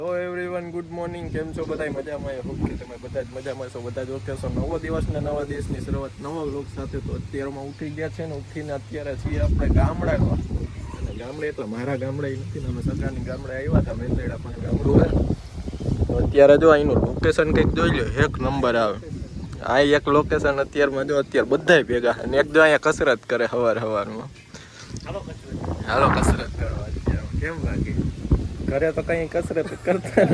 Hello everyone, good morning. કેમ છો બધા? મજામાં? હોપ કે તમે બધા જ મજામાં છો. બધા જ ઓકે છો. નવો દિવસ ને નવા દિવસની શરૂઆત નવા લોક સાથે. તો અત્યારમાં ઉઠી ગયા છે ને ઉઠીને અત્યારે છીએ આપણે ગામડામાં. અને ગામડે એટલે મારા ગામડે નથી ને, અમે સગાની ગામડે આવ્યા હતા. મેંદરડા પણ ગામડું હે. તો અત્યારે જો અહીંનું લોકેશન કંઈક જોઈ લો, એક નંબર આવે. આ એક લોકેશન અત્યારમાં જો અત્યારે બધાય ભેગા અને એક જો અહીંયા કસરત કરે સવારમાં. હાલો કસરત કરવા. અત્યારે કેમ લાગે? ઘરે તો કઈ કસરત કરતા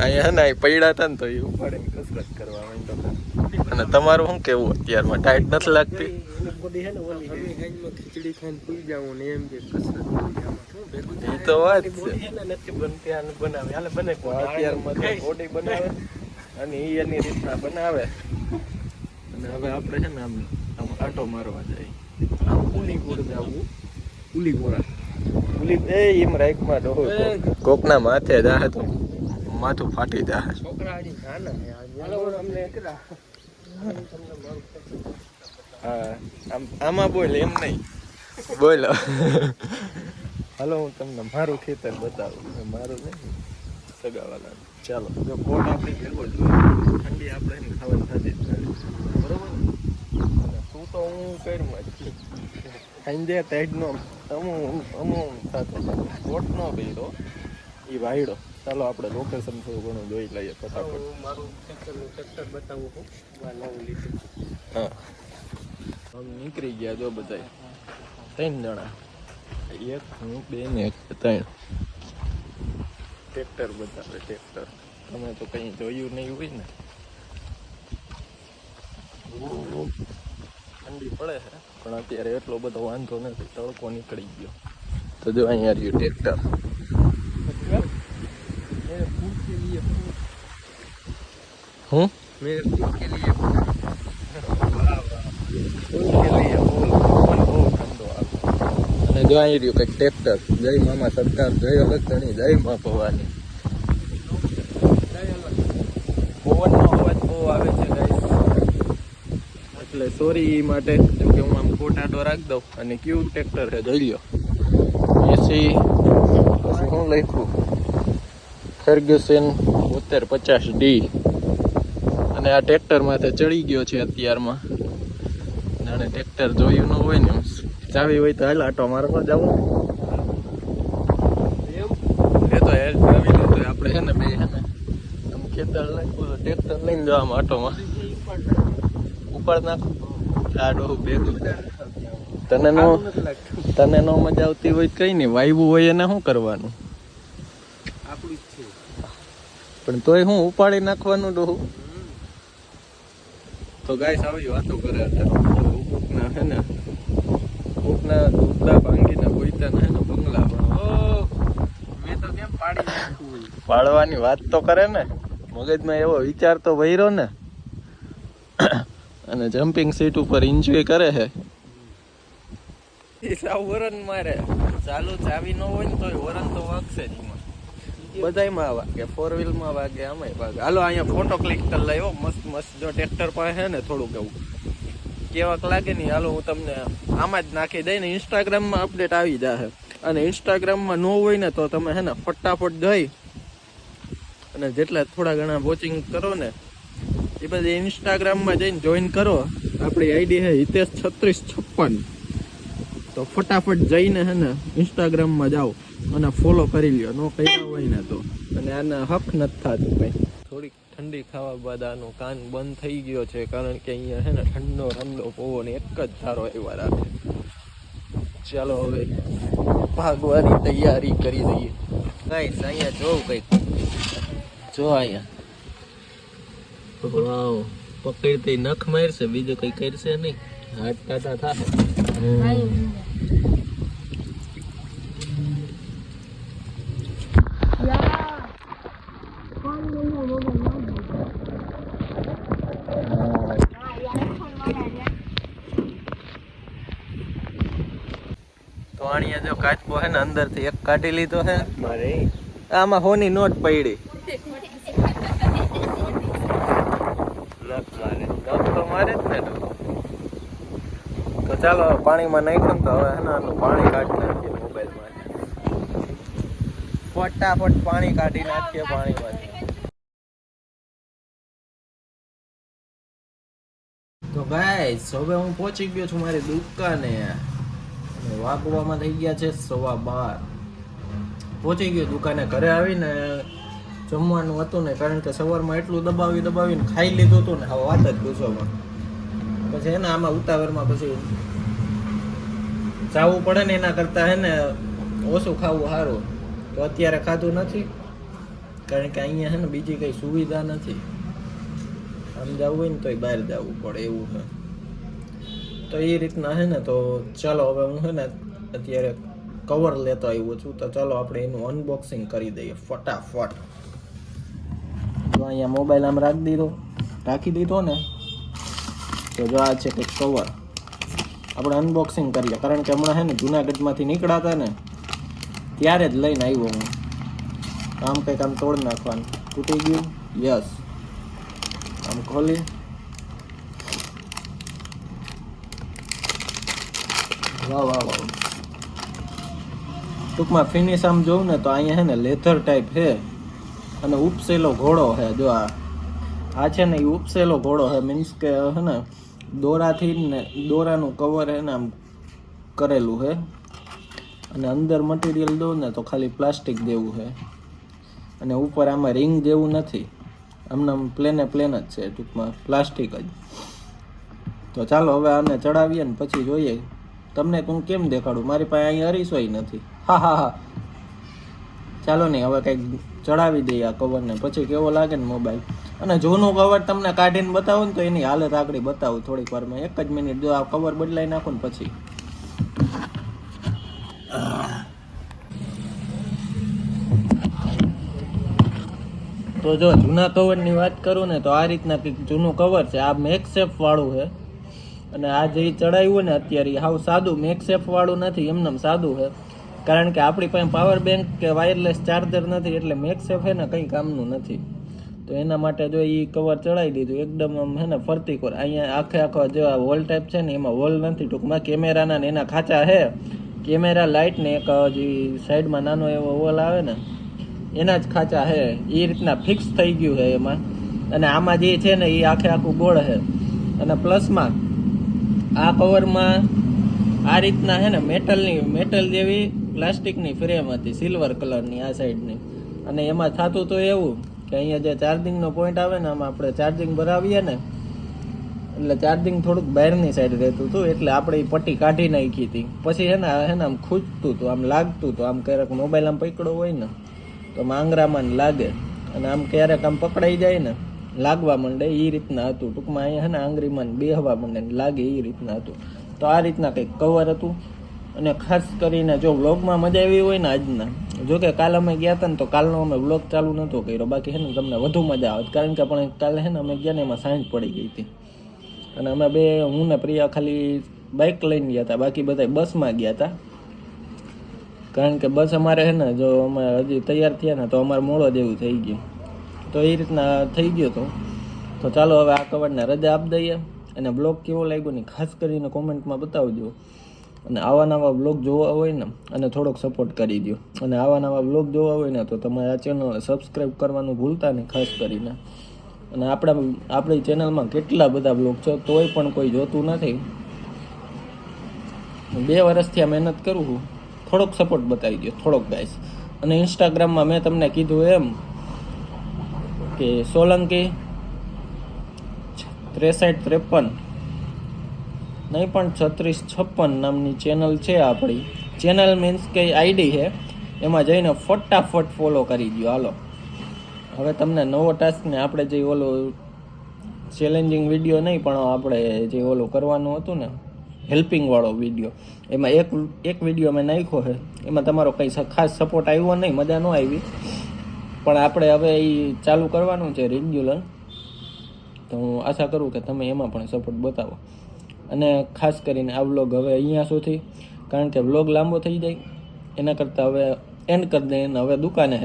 અહીંયા ને પડ્યા હતા ને તો એ ઉપાડીને કસરત કરવા માંડો. અને તમારું શું કેવું? અત્યારમાં ટાઈટ નથી લાગતી? ખીચડી ખાઈને પૂરી જાવું ને એમ કે કસરત એ તો વાત છે. અત્યારમાં બોડી બનાવે અને એ એની રીતના બનાવે. અને હવે આપણે છે ને આમ આંટો મારવા જાય. આમ ઉલીપુર જવું. ઉલીપુરા ઉલી દે એમ રાઈકમાં ડોહો કોકના માથે જાહે તો માથું ફાટી જાહે. હા આમાં બોલ, એમ નહીં બોલો. હાલો હું તમને મારું ખેતર બતાવું. મારું નહીં, સગાવાલા. ચાલો જો કોટ આપણી ભેગો જોઈએ. ઠંડી આપણે એને ખાવાની થતી જ નથી, બરોબર. તું તો હું કરમાં જ સાંજે ટાઈડનો અમુક થતો કોટ નો ભેડો એ વાયડો. ચાલો આપણે લોકેશન થોડું ઘણું જોઈ લઈએ ફટાફટ. મારું ટ્રેક્ટર બતાવું. હા આમ નીકળી ગયા જો બધા 3 જણા. એક હું, 2 ને 1, 3. ટ્રેક્ટર બતાવે ટ્રેક્ટર. તમે તો કંઈ જોયું નહીં હોય ને. ઠંડી પડે છે પણ અત્યારે એટલો બધો વાંધો નથી, તડકો નીકળી ગયો. તો જો અહીંયા રહ્યું ટ્રેક્ટર. હું અને જો અહીં રહ્યું કંઈક ટ્રેક્ટર. જય મામા સરકાર, જય અલગધણી, જય મા ભવાની. પવનનો અવાજ બહુ આવે છે ગાઈસ, એટલે સોરી માટે. જો કે હું આમ ફોટાડો રાખી દઉં. અને કયું ટ્રેક્ટર છે જોઈ લો. એસી પછી હું લખ્યું ફર્ગ્યુસન 7250D. અને આ ટ્રેક્ટરમાં ચડી ગયો છે અત્યારમાં. જાણે ટ્રેક્ટર જોયું ન હોય ને. ચાવી હોય તો હાલ આટો મારવા જવું. એ તો હેલ ચાવી લે તો આપણે છે ને બે છે ને આમ ખેતર નાખવું તો ટ્રેક્ટર લઈને જવામાં આટોમાં ઉપાડ નાખો. આડો ભેગું તને નો મજા આવતી હોય કઈ નહીં, વાયવું હોય એને શું કરવાનું? આપણું જ છે પણ તોય હું ઉપાડી નાખવાનું ડોહું. તો ગાઈસ આવી વાતો કરે કોકના હે ને, કોકના દુબળા ભાંગીને કોઈતાના હે ને બંગલા. પણ મેં તો કેમ પાડી નાખું? પાડવાની વાત તો કરે ને, મગજમાં એવો વિચાર તો વૈરો ને. અને જમ્પિંગ સીટ ઉપર એન્જોય કરે છે. વરણ મારે ચાલુ ચાવી ન હોય ને તોય વરણ તો વાગશે જ. બધાયમાં વાગે, 4 વ્હીલમાં વાગે, આમાંય વાગે. હાલો અહીંયા ફોટો ક્લિક કરી લાવ્યો મસ્ત મસ્ત. જો ટ્રેક્ટર પાસે છે ને થોડુંક એવું કેવાક લાગે નહીં. હાલો હું તમને આમાં જ નાખી દઈ ને ઇન્સ્ટાગ્રામમાં અપડેટ આવી જશે. અને ઇન્સ્ટાગ્રામમાં ન હોય ને તો તમે હે ને ફટાફટ જઈ અને જેટલા થોડા ઘણા વોચિંગ કરો ને એ બધી ઇન્સ્ટાગ્રામમાં જઈને જોઈન કરો. આપણી આઈડી છે હિતેશ3656. તો ફટાફટ જઈને હે ને ઇન્સ્ટાગ્રામમાં જાઓ અને ફોલો કરી લ્યો. નો કર્યા હોય ને તો. અને આના હક નથી થતું કંઈ. થોડીક ઠંડી ખાવા બાદ આનો કાન બંધ થઈ ગયો છે, કારણ કે અહીંયા હે ને ઠંડો ઠંડો પવન એક જ ધારો એવા રાખે. ચાલો હવે ભાગવાની તૈયારી કરી દઈએ. ગાઈસ અહીંયા જોઉં કંઈક. જો અહીંયા વાવ, પકડતી નખ મારશે, બીજું કઈ કરશે નહીં. હાથ કાઢા થાય. તો અહીંયા જો કાચબો હે ને અંદર થી એક કાઢી લીધો હે મારે. આમાં હોની નોટ પડી. તો મારે જ ને. તો ચાલો પાણીમાં નાખ્યું તો હવે હે ને પાણી કાઢી નાખીએ મોબાઈલમાં. ફટાફટ પાણી કાઢી નાખીએ પાણીમાંથી. તો ગાઈસ હવે હું પહોંચી ગયો છું મારી દુકાને. વાગવામાં થઈ ગયા છે 12:15. પહોંચી ગયો દુકાને. ઘરે આવીને જમવાનું હતું ને, કારણ કે સવારમાં એટલું દબાવીને ખાઈ લીધું હતું ને, હવે વાત જ પૂછોમાં. પછી એને આમાં ઉતાવળમાં પછી જાવું પડે ને, એના કરતાં હે ને ઓછું ખાવું સારું. તો અત્યારે ખાધું નથી, કારણ કે અહીંયા છે ને બીજી કઈ સુવિધા નથી. આમ જવું હોય ને તોય બહાર જવું પડે એવું છે. તો એ રીતના છે ને. તો ચાલો હવે હું છે ને અત્યારે કવર લેતો આવ્યો છું. તો ચાલો આપણે એનું અનબોક્સિંગ કરી દઈએ ફટાફટ. તો અહીંયા મોબાઈલ આમ રાખી દીધો ને. તો જો આ છે કંઈક કવર. આપણે અનબોક્સિંગ કરીએ, કારણ કે હમણાં છે ને જુનાગઢમાંથી નીકળ્યા ને ત્યારે જ લઈને આવ્યો હું. આમ કંઈક આમ તોડ નાખવાનું. તૂટી ગયું. યસ. આમ ખોલી. વાહ. ટૂંકમાં ફિનિશ આમ જોઉં ને તો અહીંયા છે ને લેધર ટાઈપ છે અને ઉપસેલો ઘોડો છે. જો આ છે ને એ ઉપસેલો ઘોડો છે, મીન્સ કે છે ને દોરાથી ને દોરાનું કવર છે ને આમ કરેલું છે. અને અંદર મટીરિયલ દો ને તો ખાલી પ્લાસ્ટિક જેવું છે. અને ઉપર આમાં રિંગ જેવું નથી, આમનામ પ્લેન જ છે, ટૂંકમાં પ્લાસ્ટિક જ. તો ચાલો હવે આને ચડાવીએ ને પછી જોઈએ. તમને હું કેમ દેખાડું, મારી પાસે અહીં અરીસોય નથી. હા. ચાલો નહીં, હવે કંઈક ચડાવી દઈએ આ કવરને, પછી કેવો લાગે ને મોબાઈલ. અને જૂનું કવર તમને કાઢીને બતાવું ને તો એની હાલત આકડી બતાવું થોડીક વારમાં. 1 જ મિનિટ. જો આ કવર બદલાઈ નાખું ને પછી. તો જો જૂના કવરની વાત કરું ને તો આ રીતના કંઈક જૂનું કવર છે. આ મેકસેફ વાળું છે. અને આ જે ચડાવ્યું ને અત્યારે હાવ સાદું મેકસેફ વાળું નથી, એમનેમ સાદું છે. કારણ કે આપણી પાસે પાવર બેંક કે વાયરલેસ ચાર્જર નથી, એટલે મેકસેફ છે ને કંઈ કામનું નથી. તો એના માટે જો એ કવર ચડાવી દીધું એકદમ આમ છે ને ફરતી કોર. અહીંયા આખો જે વોલ ટાઈપ છે ને એમાં વોલ નથી, ટૂંકમાં કેમેરાના ને એના ખાંચા છે. કેમેરા લાઇટ ને એક જે સાઈડમાં નાનો એવો વોલ આવે ને એના જ ખાંચા છે. એ રીતના ફિક્સ થઈ ગયું છે એમાં. અને આમાં જે છે ને એ આખું ગોળ છે. અને પ્લસમાં આ કવરમાં આ રીતના છે ને મેટલ જેવી પ્લાસ્ટિકની ફ્રેમ હતી, સિલ્વર કલરની આ સાઈડની. અને એમાં થતું તો એવું કે અહીંયા જે ચાર્જિંગનો પોઈન્ટ આવે ને, આમાં આપણે ચાર્જિંગ ભરાવીએ ને એટલે ચાર્જિંગ થોડુંક બહારની સાઈડ રહેતું હતું, એટલે આપણે એ પટ્ટી કાઢી નાખી હતી. પછી છે ને આમ ખૂંચતું હતું, આમ લાગતું હતું. આમ ક્યારેક મોબાઈલ આમ પકડ્યો હોય ને તો આંગળામાં લાગે, અને આમ ક્યારેક આમ પકડાઈ જાય ને લાગવા માંડે. એ રીતના હતું. ટૂંકમાં અહીંયા છે ને આંગળીમાં બેહવા માંડે ને લાગે, એ રીતના હતું. તો આ રીતના કંઈક કવર હતું. અને ખાસ કરીને જો વ્લોગમાં મજા આવી હોય ને આજના, જોકે કાલ અમે ગયા હતા ને તો કાલનો અમે વ્લોગ ચાલુ નહોતો કર્યો, બાકી છે ને તમને વધુ મજા આવે. કારણ કે પણ કાલે છે ને અમે ગયા ને એમાં સાંજ પડી ગઈ હતી. અને અમે હું ને પ્રિયા ખાલી બાઇક લઈને ગયા હતા, બાકી બધા બસમાં ગયા હતા. કારણ કે બસ અમારે છે ને જો અમે હજી તૈયાર થયા ને તો અમારે મોડો જેવું થઈ ગયું. તો એ રીતના થઈ ગયો હતો. તો ચાલો હવે આ કવરને રજા આપી દઈએ. અને બ્લોગ કેવો લાગ્યો ને ખાસ કરીને કોમેન્ટમાં બતાવજો. અને આવા નવા બ્લોગ જોવા હોય ને અને થોડોક સપોર્ટ કરી દો. અને આવા નવા બ્લોગ જોવા હોય ને તો તમારે આ ચેનલને સબસ્ક્રાઈબ કરવાનું ભૂલતા નહીં ખાસ કરીને. અને આપણી ચેનલમાં કેટલા બધા બ્લોગ છે તોય પણ કોઈ જોતું નથી. 2 વર્ષથી આ મહેનત કરું છું, થોડોક સપોર્ટ બતાવી દો, થોડોક ગાઈસ. અને ઇન્સ્ટાગ્રામમાં મેં તમને કીધું એમ કે સોલંકી 6353 નહીં પણ 3656 નામની ચેનલ છે આપણી. ચેનલ મીન્સ કે આઈડી છે, એમાં જઈને ફટાફટ ફોલો કરી દો. હાલો હવે તમને નવો ટાસ્ક ને આપણે જે ઓલો ચેલેન્જિંગ વિડીયો નહીં પણ આપણે જે ઓલો કરવાનું હતું ને હેલ્પિંગ વાળો વિડીયો, એમાં એક વિડીયો મેં નાખ્યો છે. એમાં તમારો કંઈ ખાસ સપોર્ટ આવ્યો નહીં, મજા ન આવી. પણ આપણે હવે એ ચાલુ કરવાનું છે રેગ્યુલર. તો હું આશા કરું કે તમે એમાં પણ સપોર્ટ બતાવો. અને ખાસ કરીને આ વ્લોગ હવે અહીંયા સુધી, કારણ કે વ્લોગ લાંબો થઈ જાય એના કરતાં હવે એન્ડ કરી દઈએ. અને હવે દુકાને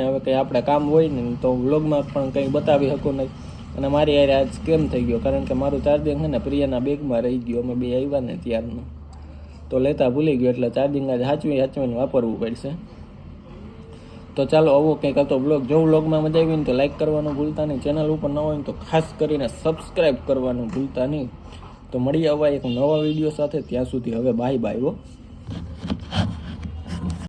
હવે કંઈ આપણે કામ હોય ને તો વ્લોગમાં પણ કંઈ બતાવી શકું નહીં. અને મારી યાર આજ કેમ થઈ ગયો, કારણ કે મારું ચાર્જિંગ છે ને પ્રિયાના બેગમાં રહી ગયું. અમે બે આવ્યા ને ત્યારનું તો લેતા ભૂલી ગયો, એટલે ચાર્જિંગ આજે સાચવીને વાપરવું પડશે. તો ચાલો આવો કંઈક હતો બ્લોગ. જો બ્લોગમાં મજા આવી ને તો લાઈક કરવાનું ભૂલતા નહીં, ચેનલ ઉપર ન હોય ને તો ખાસ કરીને સબસ્ક્રાઈબ કરવાનું ભૂલતા નહીં. તો મળીએ હવે એક નવા વિડીયો સાથે, ત્યાં સુધી હવે બાય બાય હો.